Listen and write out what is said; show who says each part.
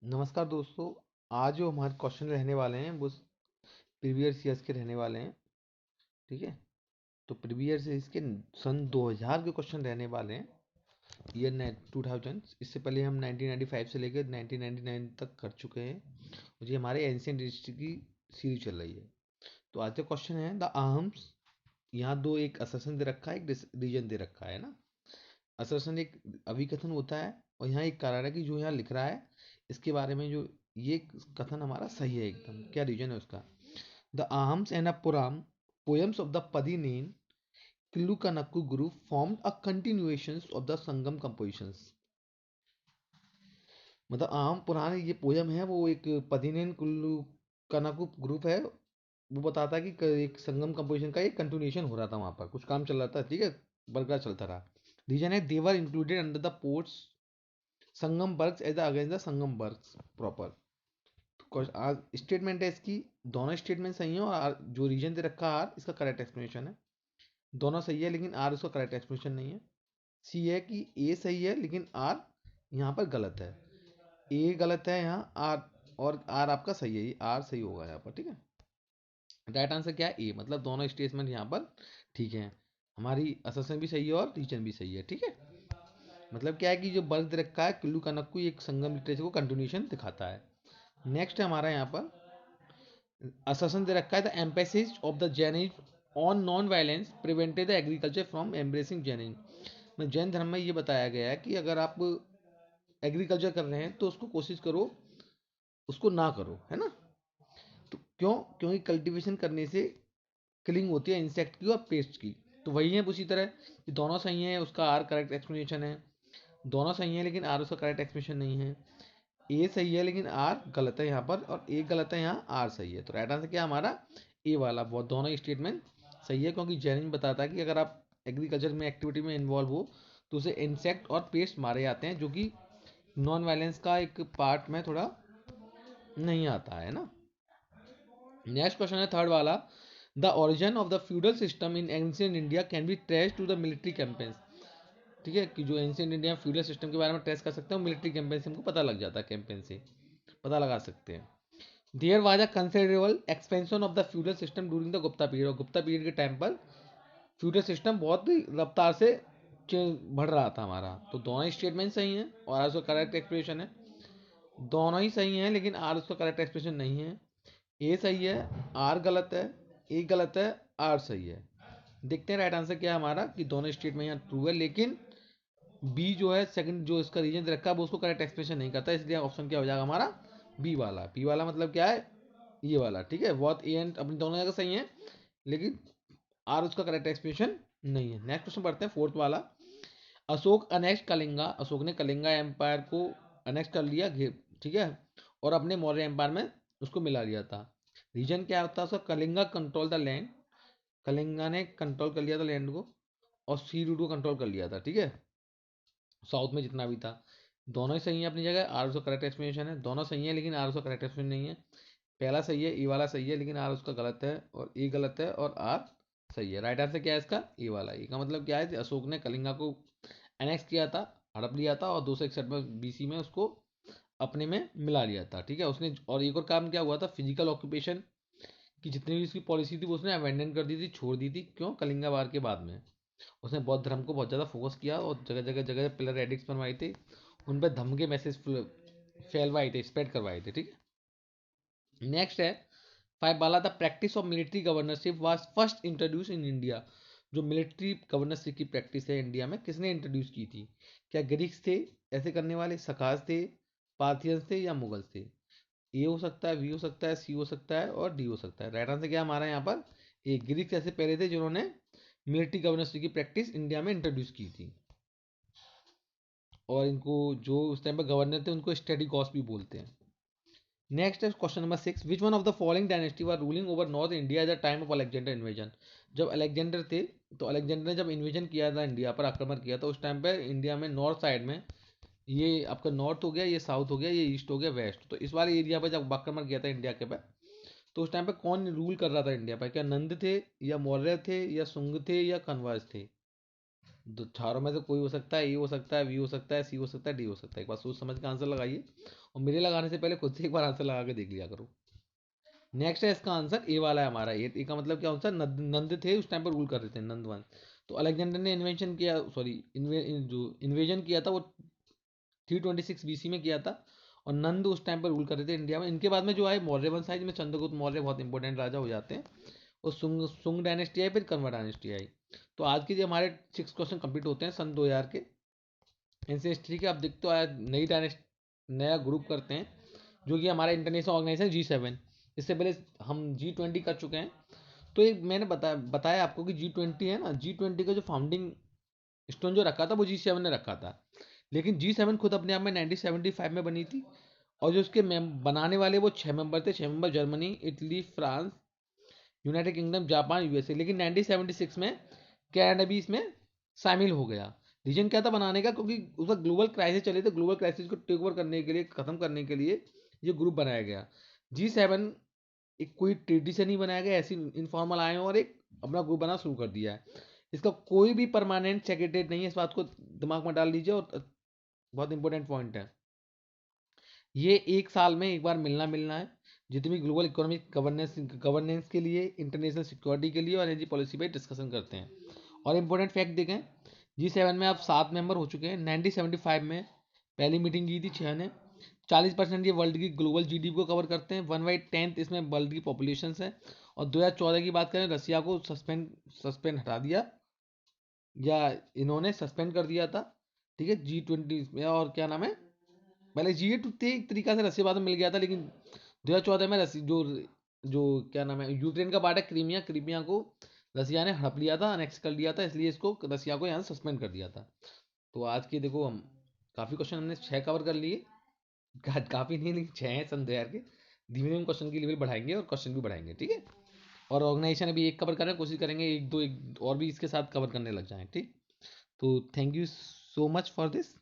Speaker 1: नमस्कार दोस्तों। आज जो हमारे क्वेश्चन रहने वाले हैं वो प्रीवियस ईयर्स के रहने वाले हैं। ठीक है। तो प्रीवियस ईयर्स के सन 2000 के क्वेश्चन रहने वाले हैं। ईयर 2000। इससे पहले हम 1995 से लेकर 1999 तक कर चुके हैं। और ये हमारे एंशियंट हिस्ट्री की सीरीज चल रही है। तो आज का क्वेश्चन है द आहम्स। यहाँ दो एक असर्शन दे रखा है, एक रीजन दे रखा है ना। असर्शन एक अभिकथन होता है और यहाँ एक कारण है कि जो यहाँ लिख रहा है इसके बारे में जो ये कथन हमारा सही है एकदम। क्या रीजन है उसका? The Ahams and Puram poems of the Padinen Kilkanakku group formed a continuation of the Sangam compositions। मतलब आहम पुराण ये पोयम है, वो एक पदिनेन किल्लुकनक्कु ग्रुप है। वो बताता है कि एक संगम कंपोजिशन का एक कंटिन्यूएशन हो रहा था, वहां पर कुछ काम चल रहा था। ठीक है, बरकरार चलता रहा। रीजन है they were included under the post Sangam works as against the Sangam works proper. Statement है इसकी, दोनों स्टेटमेंट सही है और जो रीजन दे रखा आर इसका करेक्ट एक्सप्लेनेशन है। दोनों सही है लेकिन आर उसका करेक्ट एक्सप्लेनेशन नहीं है। सी है कि ए सही है लेकिन आर यहाँ पर गलत है। ए गलत है यहाँ, आर और आर आपका सही है, ये आर सही होगा यहाँ पर। ठीक है, राइट आंसर क्या है? ए। मतलब दोनों स्टेटमेंट यहाँ पर ठीक है। हमारी असर्शन भी सही है और रीजन भी सही है। ठीक है। मतलब क्या है कि जो बर्ग दे रखा है कुल्लू कनक्कू एक संगम लिटरेचर को कंटिन्यूशन दिखाता है। नेक्स्ट है हमारा यहाँ पर असर्शन दे रखा है the emphasis of the Jainism on non violence prevented the agriculture from embracing Jainism. में जैन धर्म में ये बताया गया है कि अगर आप एग्रीकल्चर कर रहे हैं तो उसको कोशिश करो, उसको ना करो, है ना। तो क्यों? क्योंकि कल्टीवेशन करने से किलिंग होती है इंसेक्ट की और पेस्ट की। तो वही है उसी तरह कि दोनों सही है, उसका आर करेक्ट एक्सप्लेनेशन है। दोनों सही है लेकिन आर उसका करेक्ट एक्सप्लेनेशन नहीं है। ए सही है लेकिन आर गलत है यहाँ पर, और ए गलत है यहाँ, आर सही है। तो राइट आंसर क्या हमारा? ए वाला। बहुत दोनों स्टेटमेंट सही है क्योंकि जैनिन बताता है कि अगर आप एग्रीकल्चर में एक्टिविटी में इन्वॉल्व हो तो उसे इंसेक्ट और पेस्ट मारे जाते हैं, जो कि नॉन वायलेंस का एक पार्ट में थोड़ा नहीं आता है ना। नेक्स्ट क्वेश्चन है थर्ड वाला। The origin of the feudal system in ancient India can be trace to the military campaigns. ठीक है, कि जो एंशियंट इंडिया फ्यूडल सिस्टम के बारे में ट्रेस कर सकते हैं मिलिट्री कैंपेन से हमको पता लग जाता है, कैंपेन से पता लगा सकते हैं। There was a considerable expansion of the feudal system during the Gupta period. और गुप्ता पीरियड के टाइम पर फ्यूडल सिस्टम बहुत रफ्तार से बढ़ रहा था हमारा। तो दोनों स्टेटमेंट सही हैं और उसका करेक्ट एक्सप्रेशन है। दोनों ही सही हैं लेकिन आर उसका करेक्ट एक्सप्रेशन नहीं है। ए सही है, आर गलत है। ए गलत है, आर सही है। देखते हैं राइट आंसर क्या है हमारा, कि दोनों स्टेटमेंट यहाँ ट्रू है लेकिन बी जो है सेकंड जो इसका रीजन रखा है वो उसको करेक्ट एक्सप्रेशन नहीं करता, इसलिए ऑप्शन क्या हो जाएगा हमारा? बी वाला। बी वाला मतलब क्या है? ये वाला। ठीक है, बहुत ए एंड अपनी दोनों जगह सही है लेकिन आर उसका करेक्ट एक्सप्रेशन नहीं है। नेक्स्ट क्वेश्चन पढ़ते हैं फोर्थ वाला। अशोक अनेक्स्ट कलिंगा। अशोक ने कलिंगा एम्पायर को अनेक्स्ट कर लिया, ठीक है, और अपने मौर्य एम्पायर में उसको मिला लिया था। रीजन क्या होता है उसका? Kalinga control the land. Kalinga ने कंट्रोल कर लिया था लैंड को और सी रूट को कंट्रोल कर लिया था। ठीक है, साउथ में जितना भी था। दोनों ही सही है अपनी जगह, आर उसका करेक्ट एक्सप्लेनेशन है। दोनों सही है लेकिन आर उसका करेक्ट एक्सप्लेनेशन नहीं है। पहला सही है, ए वाला सही है लेकिन आर उसका गलत है, और ए गलत है और आर सही है। राइट आंसर क्या है इसका? ए वाला। ए का मतलब क्या है? अशोक ने कलिंगा को एनेक्स किया था, हड़प लिया था और 261 में बीसी में उसको अपने में मिला लिया था। ठीक है, उसने और एक और काम क्या हुआ था, फिजिकल ऑक्यूपेशन की जितनी भी उसकी पॉलिसी थी वो उसने अबेंडन कर दी थी, छोड़ दी थी। क्यों? कलिंगा वार के बाद में उसने बौद्ध धर्म को बहुत ज़्यादा फोकस किया और जगह जगह जगह पिलर एडिक्स बनवाए थे, उन पर धम्म के मैसेज फैलवाए थे, स्प्रेड करवाए थे। ठीक है, नेक्स्ट है फाइव वाला। The practice of military governorship was first introduce in India. जो मिलिट्री गवर्नरशिप की प्रैक्टिस है इंडिया में किसने इंट्रोड्यूस की थी? क्या ग्रीक्स थे ऐसे करने वाले, सकाज थे, पार्थियंस थे, या मुगल्स थे? ए हो सकता है, बी हो सकता है, सी हो सकता है और डी हो सकता है। राइट आंसर क्या हमारा यहाँ पर? ए। ग्रीक्स ऐसे पहले थे जिन्होंने मिलिट्री गवर्नेंस की प्रैक्टिस इंडिया में इंट्रोड्यूस की थी, और इनको जो उस टाइम पर गवर्नर थे उनको स्टडी गॉस भी बोलते हैं। नेक्स्ट है question number 6। Which one of the following dynasty were ruling over north India at the time of Alexander invasion. जब अलेक्जेंडर थे तो अलेक्जेंडर ने जब इन्वेजन किया था इंडिया पर, आक्रमण किया था, उस टाइम पर इंडिया में नॉर्थ साइड में, ये आपका नॉर्थ हो गया, ये साउथ हो गया, ये ईस्ट हो गया, वेस्ट। तो इस वाले एरिया पर जब आक्रमण किया था इंडिया के पर, तो उस टाइम पे कौन रूल कर रहा था इंडिया पर? क्या नंद थे, या मौर्य थे, या सुंग थे, या कन्वर्स थे? चारों में से कोई हो सकता है, ए हो सकता है, बी हो सकता है, सी हो सकता है, डी हो सकता है। एक बार सोच समझ के आंसर लगाइए, और मेरे लगाने से पहले खुद से एक बार आंसर लगा के देख लिया करो। नेक्स्ट है इसका आंसर ए वाला है हमारा। ए का मतलब क्या होता है, नंद थे उस टाइम पर रूल कर रहे थे, नंदवन। तो अलेक्जेंडर ने इन्वेंशन किया, सॉरी जो इन्वेजन किया था वो 326 बीसी में किया था, और नंद उस टाइम पर रूल कर रहे थे इंडिया में। इनके बाद में जो आए मौर्य वंश आए, जिसमें चंद्रगुप्त मौर्य बहुत इंपॉर्टेंट राजा हो जाते हैं, और सुंग डायनेस्टी आई, फिर कंवर डायनेस्टी आई। तो आज के जो हमारे 6 क्वेश्चन कंप्लीट होते हैं सन 2000 के, इनसे हिस्ट्री के। आप देखते हो आज नई डायनेस्ट नया ग्रुप करते हैं, जो कि हमारा इंटरनेशनल ऑर्गेनाइजेशन G7। इससे पहले हम G20 कर चुके हैं। तो एक मैंने बताया आपको कि G20 है ना, G20 का जो फाउंडिंग स्टोन जो रखा था वो G7 ने रखा था। लेकिन G7 खुद अपने आप में 1975 में बनी थी, और जो उसके बनाने वाले वो 6 मेंबर थे। 6 member Germany, Italy, France, United kingdom, Japan, USA. लेकिन 1976 में कनाडा भी इसमें शामिल हो गया। रीजन क्या था बनाने का, क्योंकि उस वक्त ग्लोबल क्राइसिस चले थे। ग्लोबल क्राइसिस को टेक ओवर करने के लिए, खत्म करने के लिए ये ग्रुप बनाया गया। G7 एक कोई ट्रीटी से नहीं बनाया गया, ऐसी इनफॉर्मल आए हैं और एक अपना ग्रुप बना शुरू कर दिया है। इसका कोई भी परमानेंट सेक्रेटरी नहीं है, इस बात को दिमाग में डाल लीजिए। और बहुत इंपॉर्टेंट पॉइंट है, ये एक साल में एक बार मिलना है। जितनी भी ग्लोबल इकोनॉमिक गवर्नेंस के लिए, इंटरनेशनल सिक्योरिटी के लिए और एनर्जी पॉलिसी पे डिस्कशन करते हैं। और इंपॉर्टेंट फैक्ट देखें, G7 में अब 7 मेंबर हो चुके हैं। 1975 में पहली मीटिंग की थी 6 ने। 40% ये वर्ल्ड की ग्लोबल जीडीपी को कवर करते हैं। 1/10 इसमें वर्ल्ड की पॉपुलेशन है। और 2014 की बात करें, रसिया को सस्पेंड हटा दिया, या इन्होंने सस्पेंड कर दिया था। ठीक है, G20 में। और क्या नाम है, पहले G8 थे एक तरीका से, रसिया बाद में मिल गया था। लेकिन 2014 में जो जो क्या नाम है, यूक्रेन का पार्ट है क्रीमिया, क्रीमिया को रसिया ने हड़प लिया था, अनेक्स कर लिया था, इसलिए इसको रसिया को यहाँ सस्पेंड कर दिया था। तो आज के देखो हम काफ़ी क्वेश्चन हमने 6 कवर कर लिए। काफ़ी नहीं, लेकिन 6 हैं सन 2000 के। धीमे धीमे क्वेश्चन की लेवल बढ़ाएंगे और क्वेश्चन भी बढ़ाएंगे, ठीक है। और ऑर्गेनाइजेशन अभी एक कवर करने की कोशिश करेंगे, एक दो एक और भी इसके साथ कवर करने लग जाएं, ठीक। तो thank you so much for this.